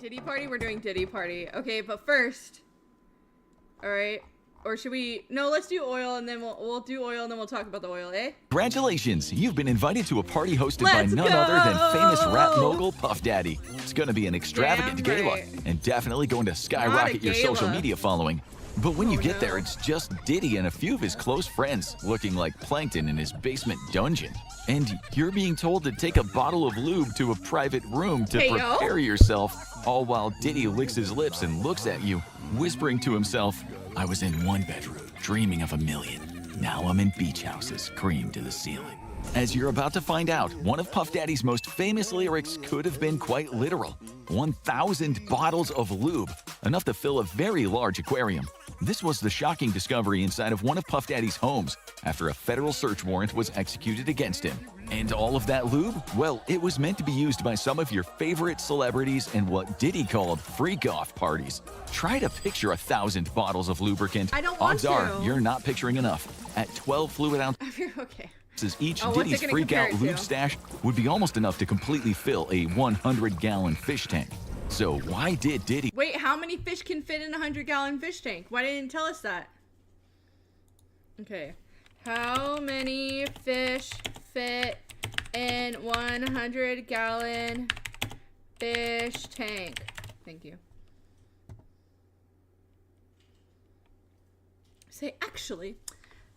Diddy Party? We're doing Diddy Party. Okay, but first... Alright. Or should we... No, let's do oil, and then we'll do oil, and then we'll talk about the oil, eh? Congratulations! You've been invited to a party hosted by none other than famous rap mogul Puff Daddy. It's gonna be an extravagant gala, and definitely going to skyrocket your social media following. But when you get there, it's just Diddy and a few of his close friends, looking like plankton in his basement dungeon. And you're being told to take a bottle of lube to a private room to prepare yourself, all while Diddy licks his lips and looks at you, whispering to himself, "I was in one bedroom, dreaming of a million. Now I'm in beach houses, cream to the ceiling." As you're about to find out, one of Puff Daddy's most famous lyrics could have been quite literal. 1,000 bottles of lube, enough to fill a very large aquarium. This was the shocking discovery inside of one of Puff Daddy's homes after a federal search warrant was executed against him. And all of that lube? Well, it was meant to be used by some of your favorite celebrities in what Diddy called freak-off parties. Try to picture 1,000 bottles of lubricant. Odds are you're not picturing enough. At 12 fluid ounces Okay. each, Diddy's freak-out lube stash would be almost enough to completely fill a 100-gallon fish tank. So why did Diddy... Wait, how many fish can fit in a 100-gallon fish tank? Why didn't you tell us that? Okay. How many fish fit in 100-gallon fish tank? Thank you. Say, actually,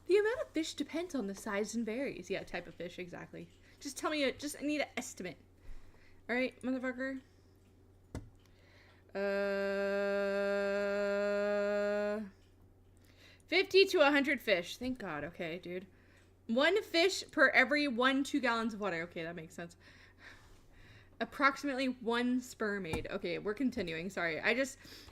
the amount of fish depends on the size and varies. Yeah, type of fish, exactly. Just tell me, I need an estimate. Alright, motherfucker. 50 to 100 fish. Thank God. Okay, dude. 1 fish per every 2 gallons of water. Okay, that makes sense. Approximately 1 spermade. Okay, we're continuing. Sorry.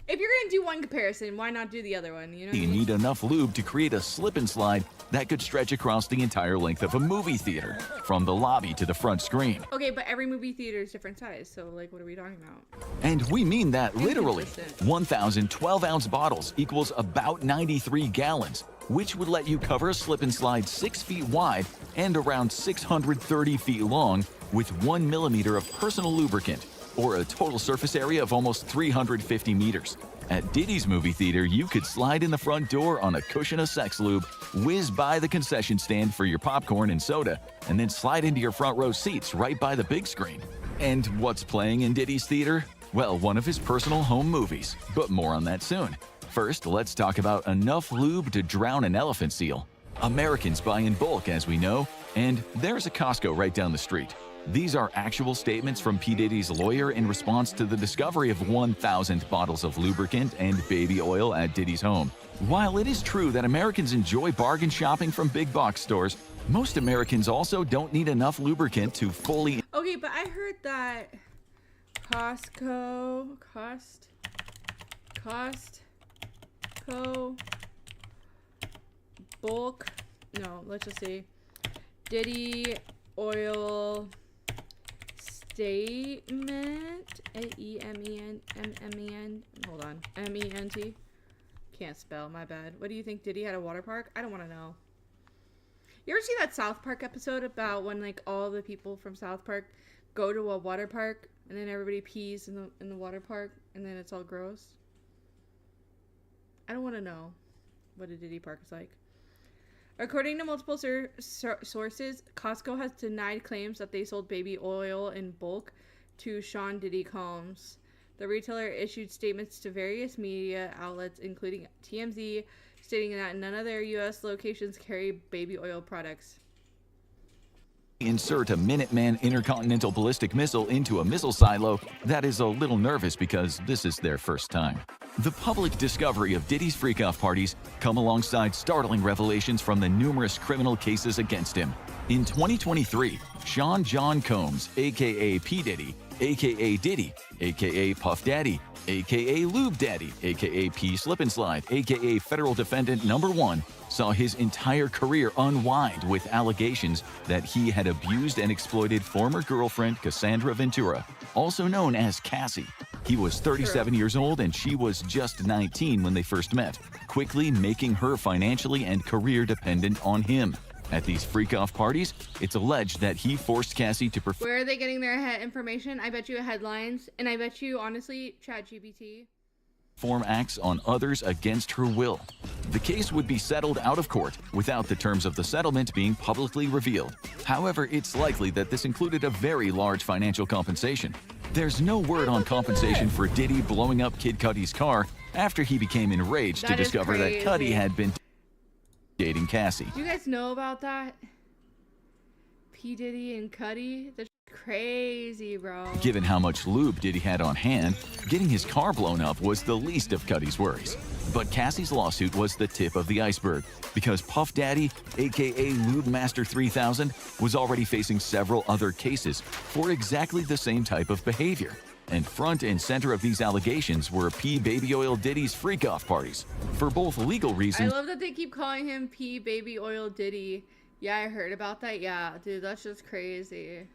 If you're gonna do one comparison, why not do the other one? You know. You need enough lube to create a slip and slide that could stretch across the entire length of a movie theater, from the lobby to the front screen. Okay, but every movie theater is different size, so like, what are we talking about? And we mean that literally. 1,000 12-ounce bottles equals about 93 gallons, which would let you cover a slip and slide 6 feet wide and around 630 feet long with 1 millimeter of personal lubricant, or a total surface area of almost 350 meters. At Diddy's movie theater, you could slide in the front door on a cushion of sex lube, whiz by the concession stand for your popcorn and soda, and then slide into your front row seats right by the big screen. And what's playing in Diddy's theater? Well, one of his personal home movies, but more on that soon. First, let's talk about enough lube to drown an elephant seal. Americans buy in bulk, as we know, and there's a Costco right down the street. These are actual statements from P. Diddy's lawyer in response to the discovery of 1,000 bottles of lubricant and baby oil at Diddy's home. While it is true that Americans enjoy bargain shopping from big box stores, most Americans also don't need enough lubricant to fully... Okay, but I heard that Costco, bulk, no, let's just see, Diddy oil statement, A-E-M-E-N, hold on, M-E-N-T, can't spell, my bad. What do you think, Diddy had a water park? I don't want to know. You ever see that South Park episode about when, like, all the people from South Park go to a water park and then everybody pees in the water park and then it's all gross? I don't want to know what a Diddy park is like. According to multiple sources, Costco has denied claims that they sold baby oil in bulk to Sean Diddy Combs. The retailer issued statements to various media outlets, including TMZ, stating that none of their U.S. locations carry baby oil products. Insert a Minuteman intercontinental ballistic missile into a missile silo that is a little nervous because this is their first time. The public discovery of Diddy's freak-off parties come alongside startling revelations from the numerous criminal cases against him. In 2023, Sean John Combs, aka P. Diddy, aka Diddy, aka Puff Daddy, aka Lube Daddy, aka P. Slip and Slide, aka Federal Defendant Number 1, saw his entire career unwind with allegations that he had abused and exploited former girlfriend Cassandra Ventura, also known as Cassie. He was 37 years old and she was just 19 when they first met, quickly making her financially and career dependent on him. At these freak-off parties, it's alleged that he forced Cassie to perform. Where are they getting their information? I bet you headlines, and I bet you, honestly, ChatGPT. Perform acts on others against her will. The case would be settled out of court without the terms of the settlement being publicly revealed. However, it's likely that this included a very large financial compensation. There's no word on compensation for Diddy blowing up Kid Cudi's car after he became enraged to discover that Cudi had been dating Cassie. Do you guys know about that? P. Diddy and Cudi? That's crazy, bro. Given how much lube Diddy had on hand, getting his car blown up was the least of Cudi's worries. But Cassie's lawsuit was the tip of the iceberg, because Puff Daddy, aka Lube Master 3000, was already facing several other cases for exactly the same type of behavior. And front and center of these allegations were P. Baby Oil Diddy's freak-off parties. For both legal reasons— I love that they keep calling him P. Baby Oil Diddy. Yeah, I heard about that. Yeah, dude, that's just crazy.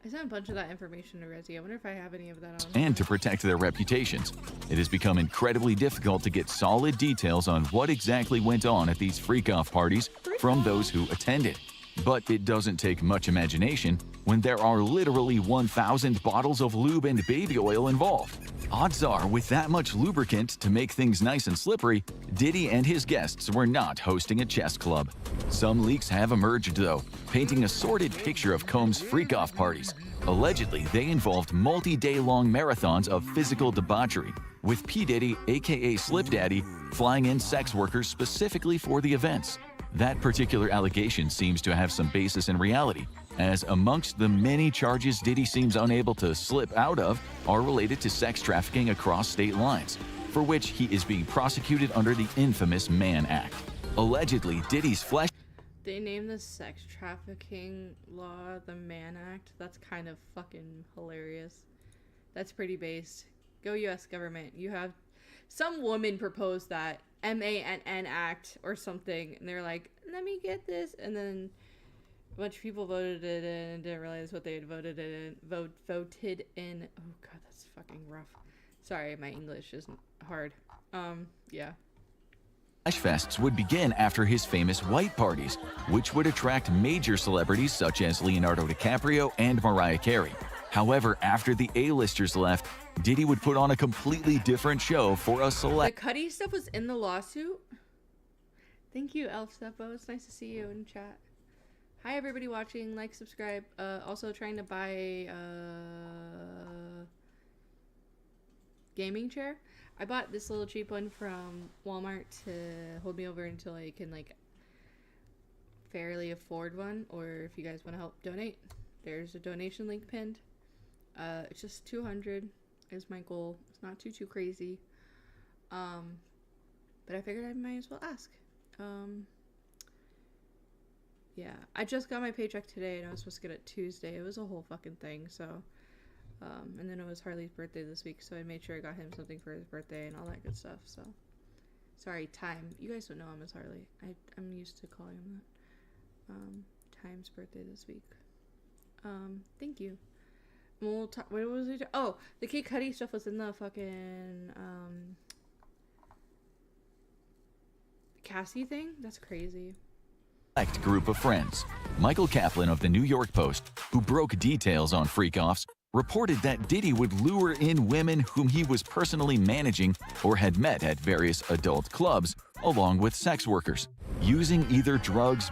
I sent a bunch of that information to Rezzy. I wonder if I have any of that on. And to protect their reputations. It has become incredibly difficult to get solid details on what exactly went on at these freak-off parties from those who attended. But it doesn't take much imagination when there are literally 1,000 bottles of lube and baby oil involved. Odds are, with that much lubricant to make things nice and slippery, Diddy and his guests were not hosting a chess club. Some leaks have emerged, though, painting a sordid picture of Combs' freak-off parties. Allegedly, they involved multi-day-long marathons of physical debauchery, with P. Diddy, aka Slip Daddy, flying in sex workers specifically for the events. That particular allegation seems to have some basis in reality, as amongst the many charges Diddy seems unable to slip out of are related to sex trafficking across state lines, for which he is being prosecuted under the infamous Mann Act. Allegedly, Diddy's flesh— They named the sex trafficking law the Mann Act. That's kind of fucking hilarious. That's pretty based. Go US government. You have— some woman proposed that MANN Act or something, and they're like, let me get this, and then a bunch of people voted it in and didn't realize what they had voted in. Oh god, that's fucking rough. Sorry, my English is hard. Yeah. Flash fests would begin after his famous white parties, which would attract major celebrities such as Leonardo DiCaprio and Mariah Carey. However, after the A-listers left, Diddy would put on a completely different show for a select— The Cudi stuff was in the lawsuit? Thank you, Elf Steppo. It's nice to see you in chat. Hi, everybody watching. Like, subscribe. Also trying to buy a gaming chair. I bought this little cheap one from Walmart to hold me over until I can, like, fairly afford one. Or if you guys want to help donate, there's a donation link pinned. It's just $200 is my goal. It's not too crazy. But I figured I might as well ask. Yeah, I just got my paycheck today and I was supposed to get it Tuesday. It was a whole fucking thing, so and then it was Harley's birthday this week, so I made sure I got him something for his birthday and all that good stuff. So sorry, Time. You guys don't know him as Harley. I'm used to calling him that. Time's birthday this week. Thank you. We'll talk— what was it? Oh, the Kid Cudi stuff was in the fucking Cassie thing? That's crazy. Group of friends. Michael Kaplan of the New York Post, who broke details on freak-offs, reported that Diddy would lure in women whom he was personally managing or had met at various adult clubs, along with sex workers. Using either drugs,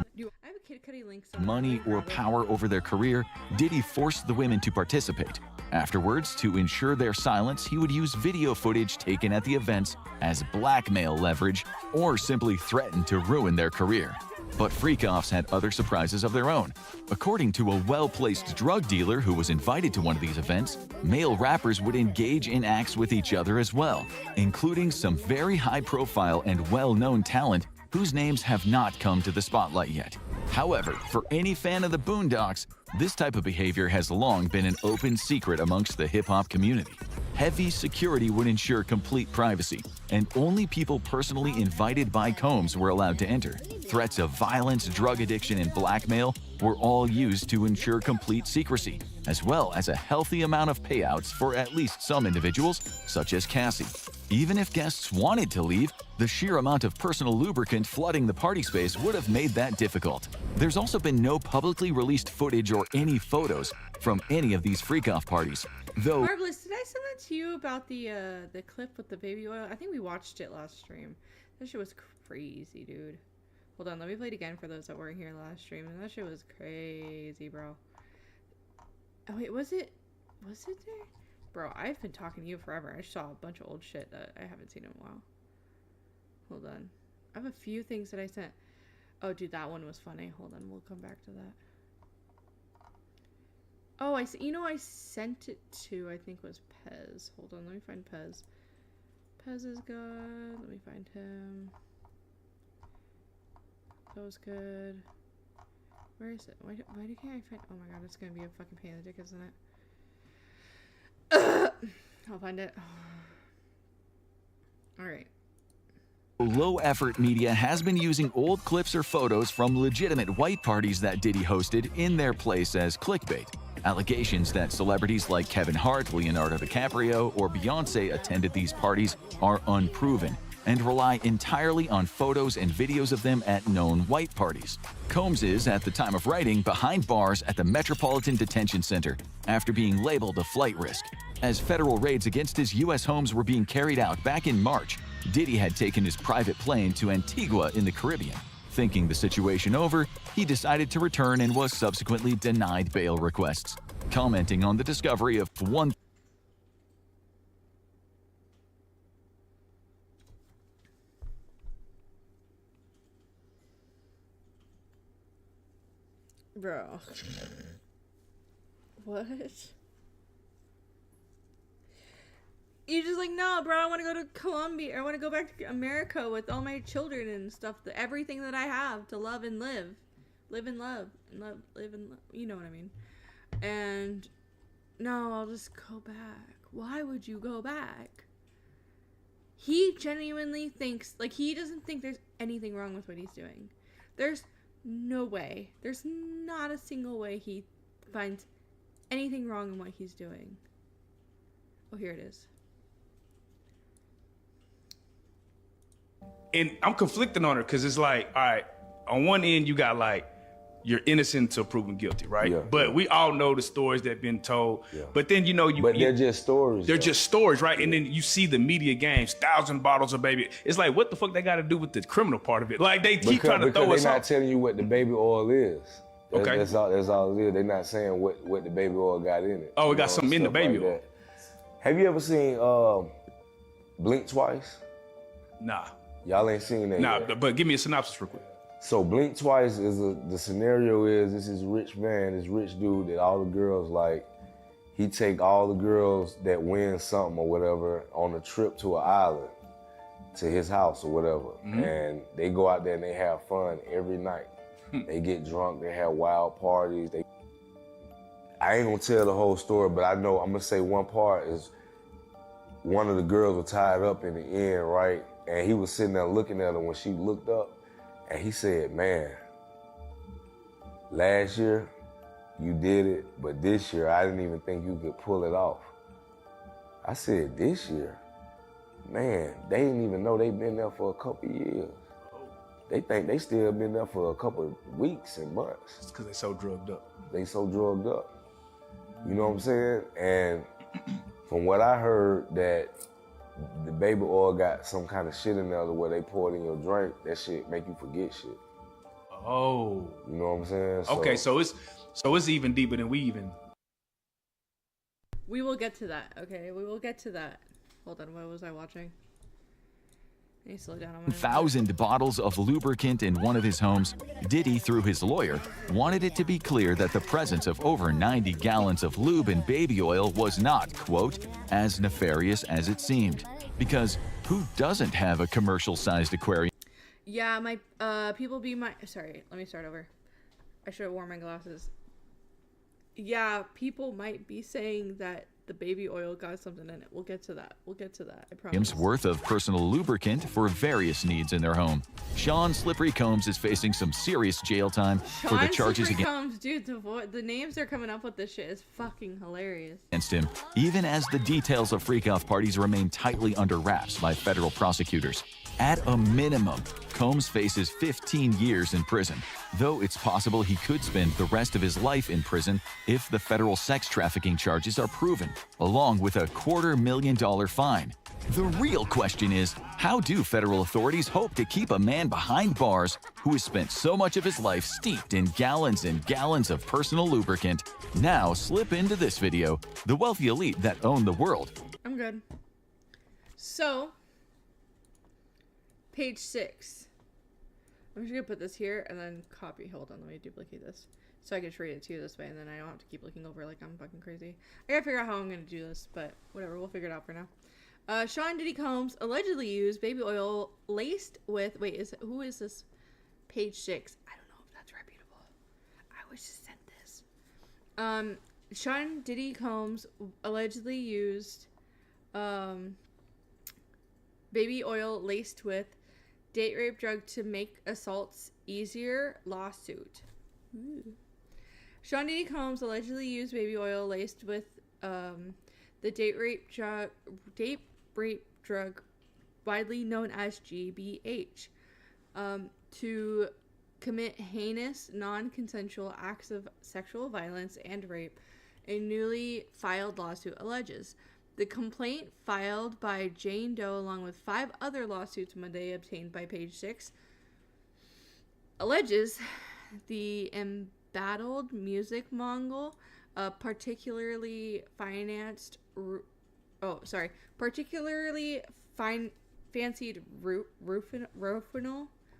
money, or power over their career, Diddy forced the women to participate. Afterwards, to ensure their silence, he would use video footage taken at the events as blackmail leverage or simply threaten to ruin their career. But freak-offs had other surprises of their own. According to a well-placed drug dealer who was invited to one of these events, male rappers would engage in acts with each other as well, including some very high-profile and well-known talent whose names have not come to the spotlight yet. However, for any fan of the Boondocks, this type of behavior has long been an open secret amongst the hip-hop community. Heavy security would ensure complete privacy, and only people personally invited by Combs were allowed to enter. Threats of violence, drug addiction, and blackmail were all used to ensure complete secrecy, as well as a healthy amount of payouts for at least some individuals, such as Cassie. Even if guests wanted to leave, the sheer amount of personal lubricant flooding the party space would have made that difficult. There's also been no publicly released footage or any photos from any of these freak-off parties. Though Marvelous, did I send that to you about the clip with the baby oil? I think we watched it last stream. That shit was crazy, dude. Hold on, let me play it again for those that weren't here last stream. And that shit was crazy, bro. Oh wait, was it there? Bro, I've been talking to you forever. I saw a bunch of old shit that I haven't seen in a while. Hold on. I have a few things that I sent. Oh, dude, that one was funny. Hold on, we'll come back to that. Oh, I sent it to, I think was Pez. Hold on, let me find Pez. Pez is good. Let me find him. That was good. Where is it? Why can't I find? Oh my god, it's gonna be a fucking pain in the dick, isn't it? I'll find it. Alright. low-effort media has been using old clips or photos from legitimate white parties that Diddy hosted in their place as clickbait. Allegations that celebrities like Kevin Hart, Leonardo DiCaprio, or Beyoncé attended these parties are unproven and rely entirely on photos and videos of them at known white parties. Combs is, at the time of writing, behind bars at the Metropolitan Detention Center after being labeled a flight risk. As federal raids against his U.S. homes were being carried out back in March, Diddy had taken his private plane to Antigua in the Caribbean. Thinking the situation over, he decided to return and was subsequently denied bail requests. Commenting on the discovery of one Bro. What? You're just like, no, bro, I want to go to Colombia. I want to go back to America with all my children and stuff. Everything that I have to love and live. Live and love. And live and love. You know what I mean. And, no, I'll just go back. Why would you go back? He genuinely thinks, like, he doesn't think there's anything wrong with what he's doing. There's no way. There's not a single way he finds anything wrong in what he's doing. Oh, here it is. And I'm conflicting on her because it's like, all right, on one end you got like, you're innocent until proven guilty, right? Yeah. But we all know the stories that have been told. Yeah. But then But they're just stories. They're though. just stories, right? And then you see the media games, 1,000 bottles of baby. It's like, what the fuck they got to do with the criminal part of it? Like they keep trying to throw us they're not off. telling you what the baby oil is. Okay. That's all it is. They're not saying what the baby oil got in it. Oh, it You got know, something in the stuff baby like oil. that. Have you ever seen Blink Twice? Nah, Y'all ain't seen that nah. yet. But give me a synopsis real quick. So Blink Twice is the scenario is this is rich man, this rich dude that all the girls like. He take all the girls that win something or whatever on a trip to an island, to his house or whatever, and they go out there and they have fun every night. They get drunk, they have wild parties. I ain't gonna tell the whole story, but I know I'm gonna say one part is one of the girls was tied up in the end, right? And he was sitting there looking at her when she looked up, and he said, "Man, last year you did it, but this year I didn't even think you could pull it off." I said, "This year? Man, they didn't even know they've been there for a couple of years. They think they still been there for a couple of weeks and months. It's because they're so drugged up. They so drugged up." You know what I'm saying? And from what I heard, that the baby oil got some kind of shit in there where they pour it in your drink, that shit make you forget shit. Oh. You know what I'm saying? Okay, so it's even deeper than we even. We will get to that, okay? We will get to that. Hold on, what was I watching? I need to slow down on my 1,000 bottles of lubricant in one of his homes, Diddy, through his lawyer, wanted it to be clear that the presence of over 90 gallons of lube and baby oil was not, quote, as nefarious as it seemed. Because who doesn't have a commercial-sized aquarium? Yeah, my people be my sorry, let me start over. I should have worn my glasses. Yeah, people might be saying that the baby oil got something in it. We'll get to that. I promise. Worth of personal lubricant for various needs in their home. Sean Slippery Combs is facing some serious jail time for the charges Combs, dude, the names they're coming up with this shit is fucking hilarious. Against him, even as the details of freak-off parties remain tightly under wraps by federal prosecutors. At a minimum, Combs faces 15 years in prison, though it's possible he could spend the rest of his life in prison if the federal sex trafficking charges are proven, along with a $250,000 fine. The real question is, how do federal authorities hope to keep a man behind bars who has spent so much of his life steeped in gallons and gallons of personal lubricant now slip into this video, the wealthy elite that own the world? I'm good. So, page 6. I'm just gonna put this here and then copy. Hold on, let me duplicate this so I can read it to you this way, and then I don't have to keep looking over like I'm fucking crazy. I gotta figure out how I'm gonna do this, but whatever, we'll figure it out for now. Sean Diddy Combs allegedly used baby oil laced with, who is this? Page 6. I don't know if that's reputable. I was just sent this. Sean Diddy Combs allegedly used baby oil laced with date rape drug to make assaults easier. Lawsuit. Ooh. Sean Diddy Combs allegedly used baby oil laced with the date rape drug widely known as GBH to commit heinous non-consensual acts of sexual violence and rape. A newly filed lawsuit alleges. The complaint, filed by Jane Doe along with 5 other lawsuits Monday obtained by Page 6, alleges the embattled music mogul, particularly fancied Rufinol,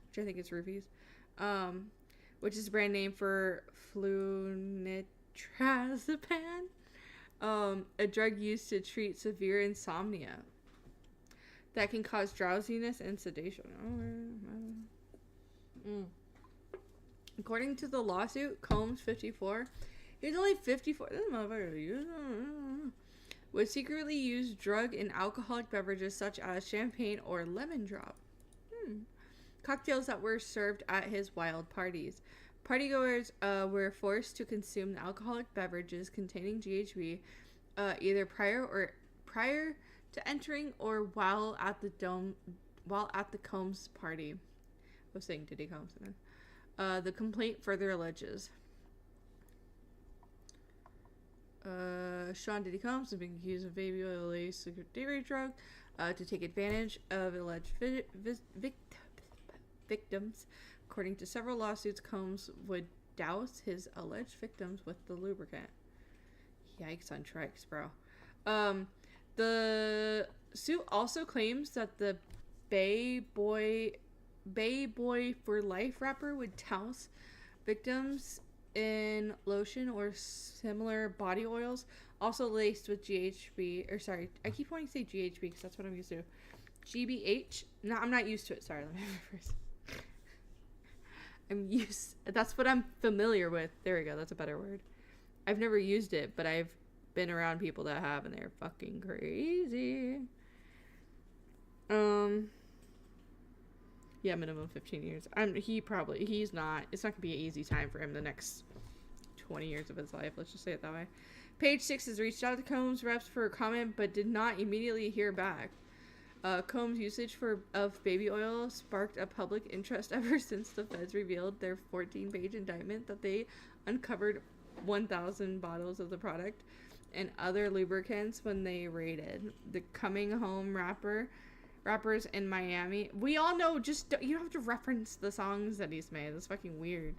which I think is roofies, which is a brand name for flunitrazepam, a drug used to treat severe insomnia that can cause drowsiness and sedation. According to the lawsuit, Combs, 54, he's only 54, this motherfucker would secretly use drug in alcoholic beverages such as champagne or lemon drop. Cocktails that were served at his wild parties. Partygoers were forced to consume the alcoholic beverages containing GHB either prior to entering or while at the Combs party. I was saying Diddy Combs. The complaint further alleges Sean Diddy Combs has been accused of baby oil laced date rape drug to take advantage of alleged victims. According to several lawsuits, Combs would douse his alleged victims with the lubricant. Yikes on trikes, bro. The suit also claims that the Bay Boy for Life rapper would douse victims in lotion or similar body oils, also laced with GHB. Or sorry, I keep wanting to say GHB because that's what I'm used to. GBH. No, I'm not used to it. Sorry, let me rephrase. That's what I'm familiar with. There we go. That's a better word. I've never used it, but I've been around people that have, and they're fucking crazy. Yeah, minimum 15 years. He's not. It's not gonna be an easy time for him the next 20 years of his life. Let's just say it that way. Page 6 has reached out to Combs reps for a comment, but did not immediately hear back. Combs' usage of baby oil sparked a public interest ever since the feds revealed their 14-page indictment that they uncovered 1,000 bottles of the product and other lubricants when they raided the Coming Home rappers in Miami. We all know, you don't have to reference the songs that he's made. That's fucking weird.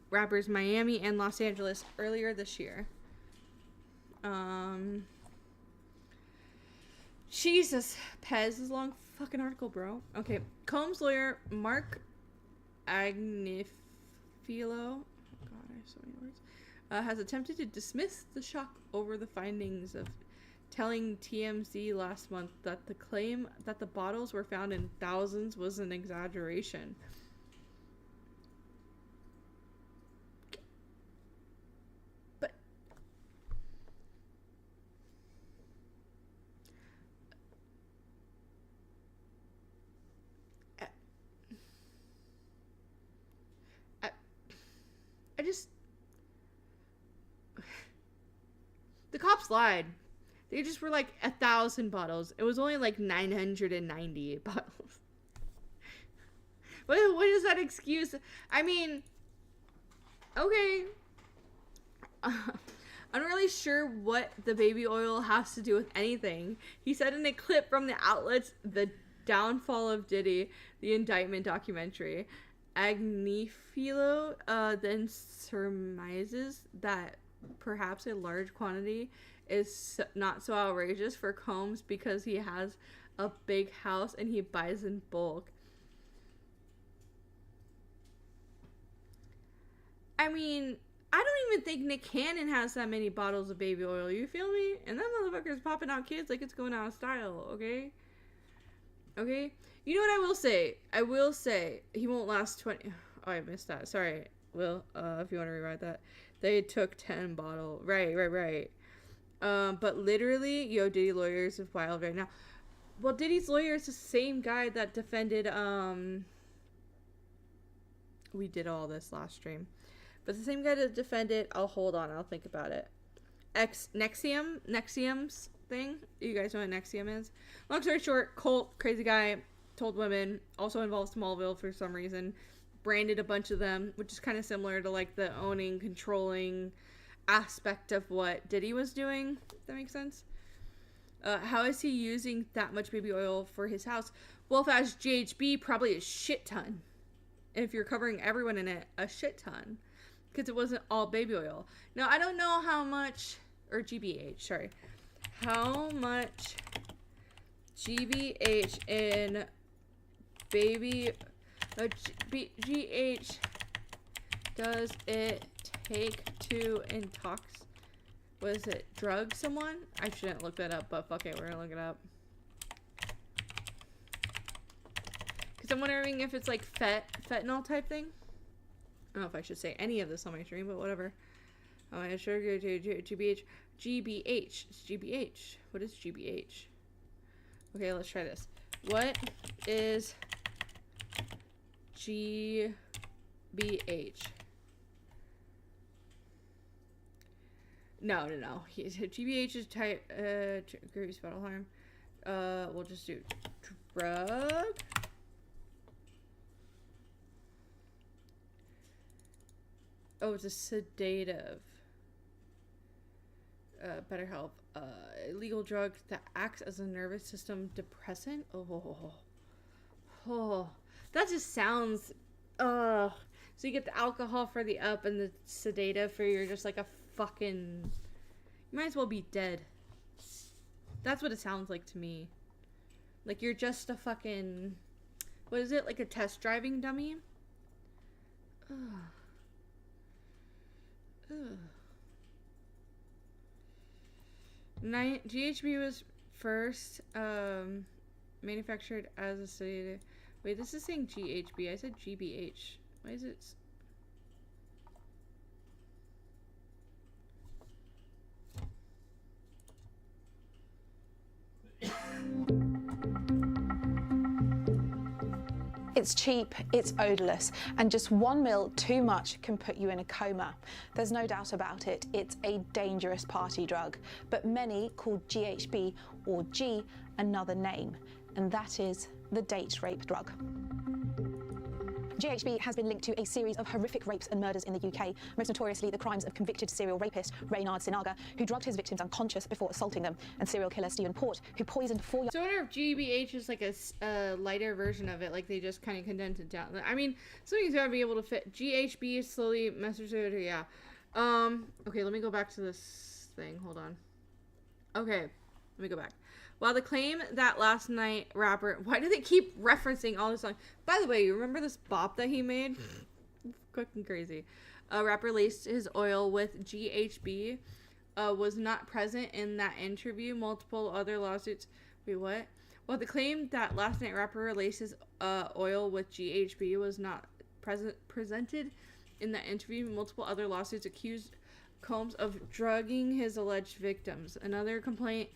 Rappers Miami and Los Angeles earlier this year. Jesus, Pez is a long fucking article, bro. Okay, Combs' lawyer Mark Agnifilo, God, I have so many words, has attempted to dismiss the shock over the findings of telling TMZ last month that the claim that the bottles were found in thousands was an exaggeration. But The cops lied. They just were like 1,000 bottles. It was only like 998 bottles. What is that excuse? I mean, okay. I'm really sure what the baby oil has to do with anything. He said in a clip from the outlets, The Downfall of Diddy, the indictment documentary, Agnifilo then surmises that perhaps a large quantity is not so outrageous for Combs because he has a big house and he buys in bulk. I mean, I don't even think Nick Cannon has that many bottles of baby oil. You feel me? And that motherfucker's popping out kids like it's going out of style, okay? Okay? You know what I will say? I will say he won't last 20... Oh, I missed that. Sorry, Will, if you want to rewrite that. They took 10 bottle. Right. But literally, Diddy lawyers is wild right now. Well, Diddy's lawyer is the same guy that defended, we did all this last stream. But the same guy that defended, I'll think about it. Nexium's thing. You guys know what Nexium is? Long story short, cult, crazy guy, told women, also involved Smallville for some reason, branded a bunch of them, which is kind of similar to like the owning, controlling aspect of what Diddy was doing, if that makes sense. How is he using that much baby oil for his house? Well, if it has GHB, probably a shit ton. And if you're covering everyone in it, a shit ton. Because it wasn't all baby oil. Now, I don't know how much, or GBH, sorry. How much GBH in baby, GH does it take to intox? Was it drug someone? I shouldn't look that up, but fuck it, we're gonna look it up. Because I'm wondering if it's like fentanyl type thing. I don't know if I should say any of this on my stream, but whatever. Oh, I sure GBH. GBH. It's GBH. What is GBH? Okay, let's try this. What is GBH? No. GBH is type grievous bodily harm. We'll just do drug. Oh, it's a sedative. Better health. Illegal drug that acts as a nervous system depressant. Oh, that just sounds. So you get the alcohol for the up and the sedative for you're just like a fucking. You might as well be dead. That's what it sounds like to me. Like you're just a fucking. What is it? Like a test driving dummy? Ugh. GHB was first manufactured as a sedative. Wait, this is saying GHB. I said GBH. Why is it? It's cheap, it's odorless, and just 1 ml too much can put you in a coma. There's no doubt about it, it's a dangerous party drug, but many call GHB or G another name, and that is the date rape drug. GHB has been linked to a series of horrific rapes and murders in the UK, most notoriously the crimes of convicted serial rapist Reynard Sinaga, who drugged his victims unconscious before assaulting them, and serial killer Stephen Port, who poisoned 4 young... So I wonder if GBH is like a lighter version of it, like they just kind of condense it down. I mean, something's got to be able to fit. GHB slowly messes it, yeah. Okay, let me go back to this thing. Hold on. Okay, let me go back. While the claim that last night rapper... Why do they keep referencing all this song? By the way, you remember this bop that he made? Fucking crazy. A rapper laced his oil with GHB. Was not present in that interview. Multiple other lawsuits... Wait, what? While the claim that last night rapper laced his oil with GHB was not presented in that interview, multiple other lawsuits accused Combs of drugging his alleged victims. Another complaint...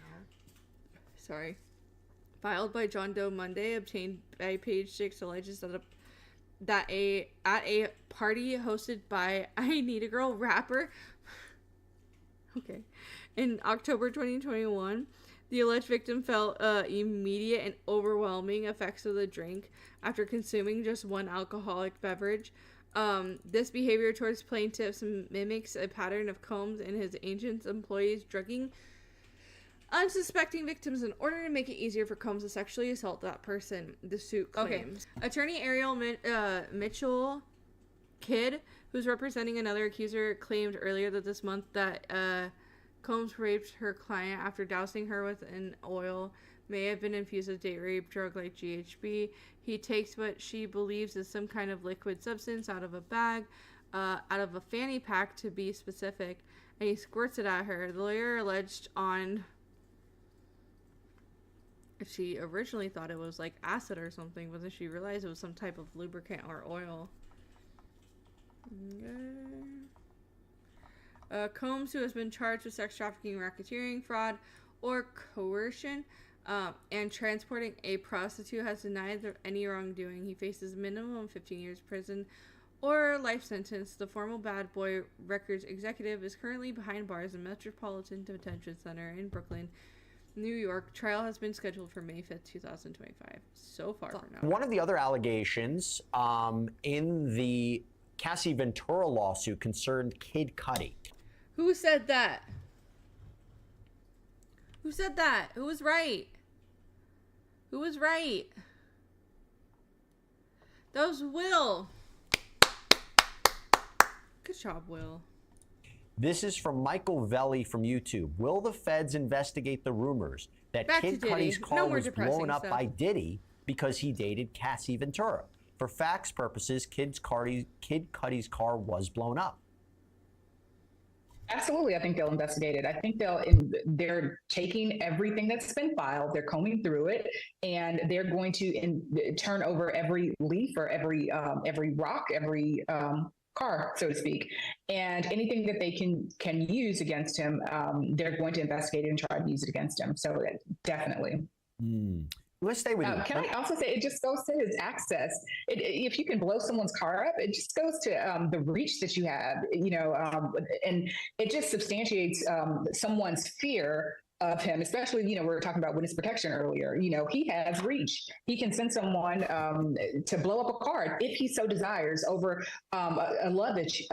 filed by John Doe Monday, obtained by Page 6, alleges that at a party hosted by I Need a Girl rapper. Okay. In October 2021, the alleged victim felt immediate and overwhelming effects of the drink after consuming just one alcoholic beverage. This behavior towards plaintiffs mimics a pattern of Combs and his agents' employees drugging unsuspecting victims in order to make it easier for Combs to sexually assault that person, the suit claims. Okay. Attorney Ariel Mitchell Kidd, who's representing another accuser, claimed earlier this month that Combs raped her client after dousing her with an oil may have been infused with date rape drug like GHB. He takes what she believes is some kind of liquid substance out of a bag, out of a fanny pack to be specific, and he squirts it at her. The lawyer alleged on... She originally thought it was like acid or something, but then she realized it was some type of lubricant or oil. Combs, who has been charged with sex trafficking, racketeering, fraud, or coercion, and transporting a prostitute, has denied any wrongdoing. He faces minimum 15 years prison or life sentence. The former Bad Boy Records executive is currently behind bars in Metropolitan Detention Center in Brooklyn, New York. Trial has been scheduled for May 5th, 2025. So far for now. One of the other allegations in the Cassie Ventura lawsuit concerned Kid Cudi. Who said that? Who said that? Who was right? Who was right? That was Will. Good job, Will. This is from Michael Velli from YouTube. Will the feds investigate the rumors that Kid Cudi's car was blown up by Diddy because he dated Cassie Ventura? For facts purposes, Kid Cudi's car was blown up. Absolutely, I think they'll investigate it. I think they're taking everything that's been filed, they're combing through it, and they're going to turn over every leaf or every rock, every car, so to speak, and anything that they can use against him, they're going to investigate it and try to use it against him. So definitely. Let's stay with you. Can I also say it just goes to his access? If you can blow someone's car up, it just goes to the reach that you have, and it just substantiates someone's fear of him, especially, we were talking about witness protection earlier. He has reach. He can send someone to blow up a car if he so desires over a love issue,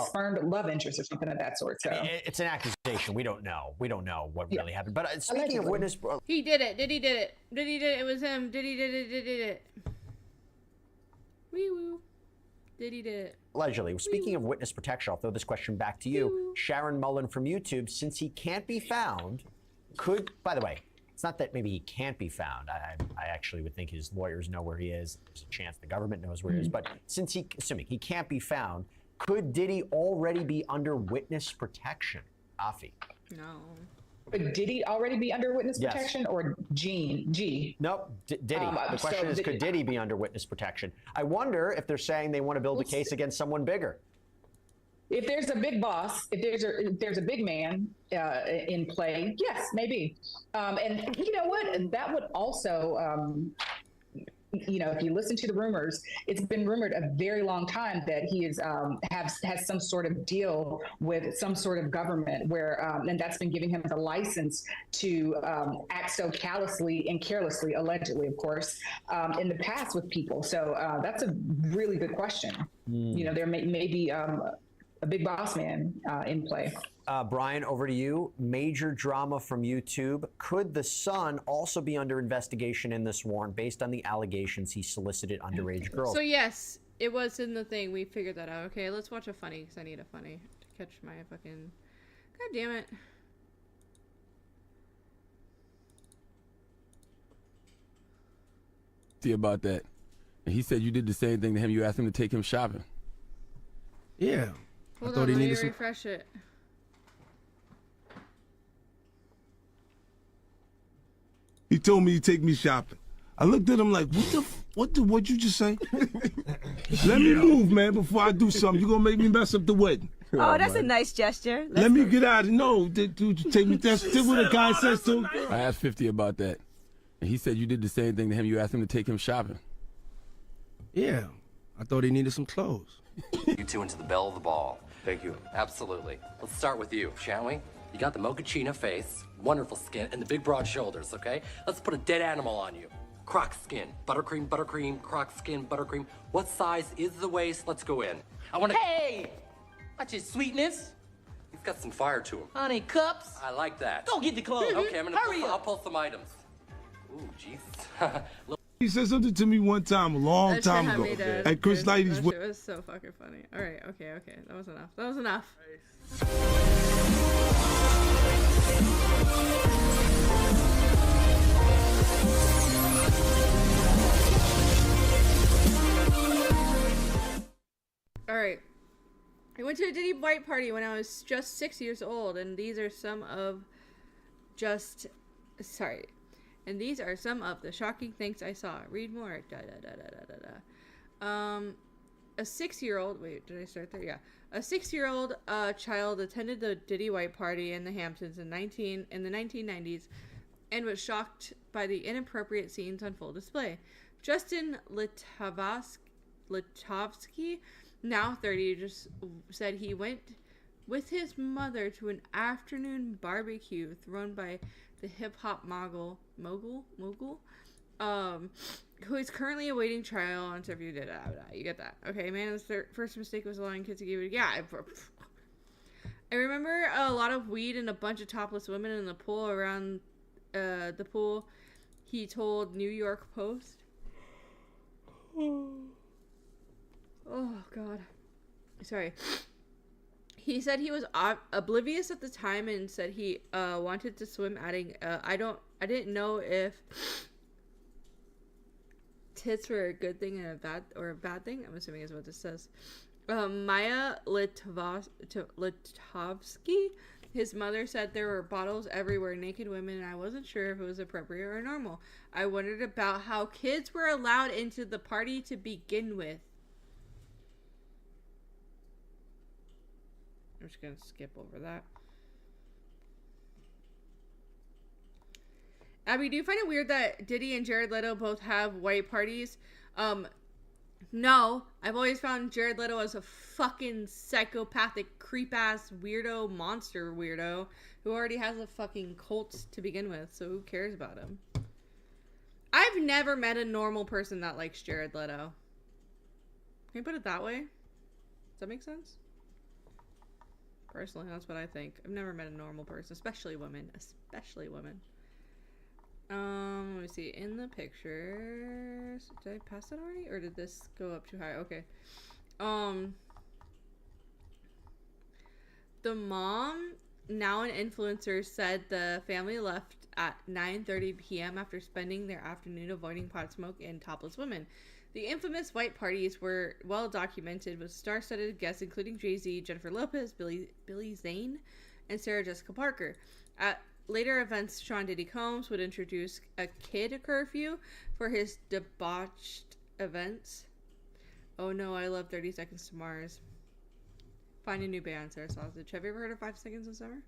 spurned love interest or something of that sort. So it's an accusation. We don't know. We don't know what really happened. But speaking of witness, he did it. Diddy did it. Diddy did it. It was him. Diddy did it. Diddy did it. Wee woo. Diddy did it. Allegedly. Speaking of witness protection, I'll throw this question back to you. Sharon Mullen from YouTube, since he can't be found, by the way, it's not that maybe he can't be found. I actually would think his lawyers know where he is. There's a chance the government knows where he is. But since assuming he can't be found, could Diddy already be under witness protection? Afi. No. But did he already be under witness protection or G? Nope, Diddy. The question is, could Diddy be under witness protection? I wonder if they're saying they want to build a case against someone bigger. If there's a big boss, if there's a big man in play, yes, maybe. And you know what? And that would also, if you listen to the rumors, it's been rumored a very long time that he is has some sort of deal with some sort of government where, and that's been giving him the license to act so callously and carelessly, allegedly, of course, in the past with people. So that's a really good question. There may be a big boss man in play. Brian, over to you. Major drama from YouTube. Could the son also be under investigation in this warrant based on the allegations he solicited underage girls? So yes, it was in the thing. We figured that out. Okay, let's watch a funny because I need a funny to catch my fucking... God damn it. See about that. And he said you did the same thing to him. You asked him to take him shopping. Yeah. Hold on, let me refresh it. He told me to take me shopping. I looked at him like, what'd you just say? Let me move, man, before I do something. You're gonna make me mess up the wedding. Oh, that's a nice gesture. Let me get out of no, dude, you take me. That's what a guy says to him. I asked 50 about that. And he said you did the same thing to him. You asked him to take him shopping. Yeah, I thought he needed some clothes. You two into the belle of the ball. Thank you. Absolutely. Let's start with you, shall we? You got the mochaccino face, wonderful skin, and the big broad shoulders, okay? Let's put a dead animal on you. Croc skin, buttercream, croc skin, buttercream. What size is the waist? Let's go in. I want to... Hey! Watch his sweetness. He's got some fire to him. Honey, cups. I like that. Go get the clothes. Okay, I'll up. pull some items. Ooh, Jesus. He said something to me one time, a long time ago, at Chris Lighty's. That shit was so fucking funny. All right, okay. That was enough. That was enough. All right. I went to a Diddy White Party when I was just 6 years old, and these are some of And these are some of the shocking things I saw. Read more. A 6-year-old. Wait, did I start there? Yeah. A 6-year-old child attended the Diddy White Party in the Hamptons in the 1990s, and was shocked by the inappropriate scenes on full display. Justin Litovsky, now 30, just said he went with his mother to an afternoon barbecue thrown by the hip-hop mogul, who is currently awaiting trial on interview. You get that. Okay, man, his first mistake was allowing kids to give it. Yeah, I remember a lot of weed and a bunch of topless women in the pool around the pool, he told New York Post. Oh, God. Sorry. He said he was oblivious at the time and said he wanted to swim, adding, I didn't know if tits were a good thing and a bad thing. I'm assuming is what this says. Maya Litovsky, his mother said there were bottles everywhere, naked women, and I wasn't sure if it was appropriate or normal. I wondered about how kids were allowed into the party to begin with. I'm just going to skip over that. Abby, do you find it weird that Diddy and Jared Leto both have white parties? No. I've always found Jared Leto as a fucking psychopathic, creep-ass, weirdo, monster weirdo who already has a fucking cult to begin with, so who cares about him? I've never met a normal person that likes Jared Leto. Can you put it that way? Does that make sense? Personally, that's what I think. I've never met a normal person, especially women. Let me see. In the pictures, did I pass that already, or did this go up too high? Okay. The mom, now an influencer, said the family left at 9:30 p.m. after spending their afternoon avoiding pot smoke and topless women. The infamous white parties were well documented with star-studded guests including Jay-Z, Jennifer Lopez, Billy Zane, and Sarah Jessica Parker. At later events, Sean Diddy Combs would introduce a kid curfew for his debauched events. Oh no, I love 30 Seconds to Mars. Find a new band, Sarah Sausage. Have you ever heard of 5 Seconds of Summer?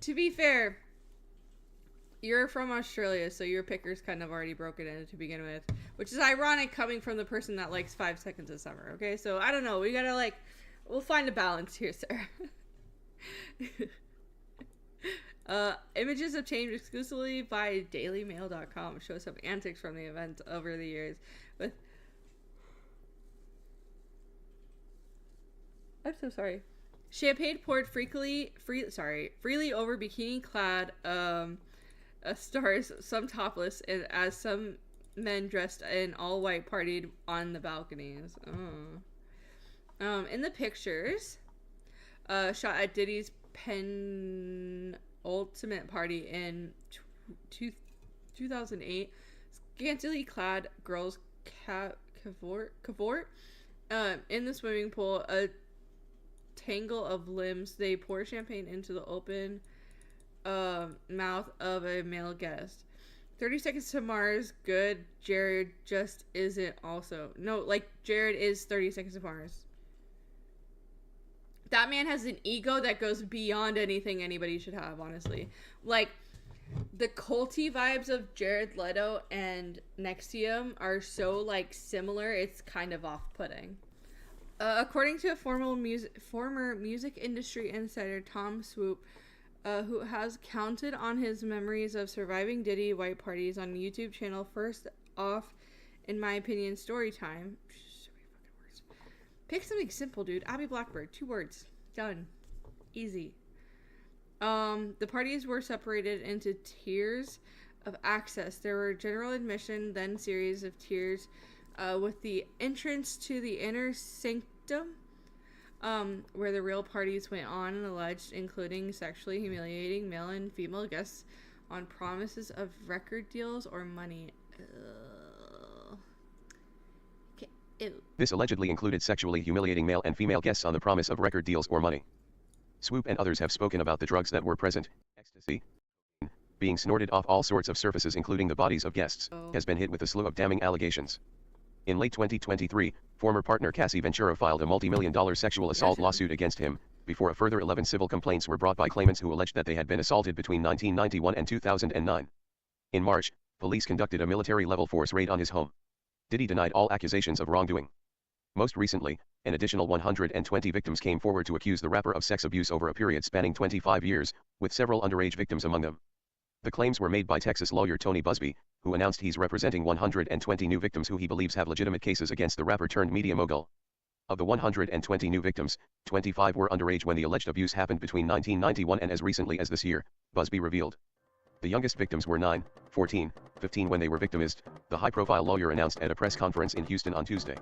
To be fair, you're from Australia, so your picker's kind of already broken in to begin with. Which is ironic coming from the person that likes 5 Seconds of Summer, okay? So, I don't know. We gotta, we'll find a balance here, Sarah. Images obtained exclusively by dailymail.com show some antics from the event over the years. I'm so sorry. Champagne poured freely over bikini-clad stars, some topless, and as some men dressed in all white partied on the balconies. In the pictures, shot at Diddy's penultimate party in 2008, scantily clad girls cavort in the swimming pool. A tangle of limbs. They pour champagne into the open mouth of a male guest. 30 Seconds to Mars, good. Jared just isn't also. No, Jared is 30 Seconds to Mars. That man has an ego that goes beyond anything anybody should have, honestly. The culty vibes of Jared Leto and Nexium are so like similar, it's kind of off-putting. According to a former music industry insider, Tom Swoop, who has counted on his memories of surviving Diddy White Parties on YouTube channel, first off, in my opinion, story time. Pick something simple, dude. Abby Blackbird, 2 words. Done. Easy. The parties were separated into tiers of access. There were general admission, then series of tiers, with the entrance to the inner sanctum, where the real parties went on and alleged, including sexually humiliating male and female guests on promises of record deals or money. Ew. This allegedly included sexually humiliating male and female guests on the promise of record deals or money. Swoop and others have spoken about the drugs that were present. Ecstasy, being snorted off all sorts of surfaces including the bodies of guests, has been hit with a slew of damning allegations. In late 2023, former partner Cassie Ventura filed a multi-million-dollar sexual assault lawsuit against him, before a further 11 civil complaints were brought by claimants who alleged that they had been assaulted between 1991 and 2009. In March, police conducted a military-level force raid on his home. Diddy denied all accusations of wrongdoing. Most recently, an additional 120 victims came forward to accuse the rapper of sex abuse over a period spanning 25 years, with several underage victims among them. The claims were made by Texas lawyer Tony Busby, who announced he's representing 120 new victims who he believes have legitimate cases against the rapper-turned-media mogul. Of the 120 new victims, 25 were underage when the alleged abuse happened between 1991 and as recently as this year, Busby revealed. The youngest victims were 9, 14, 15 when they were victimized, the high-profile lawyer announced at a press conference in Houston on Tuesday.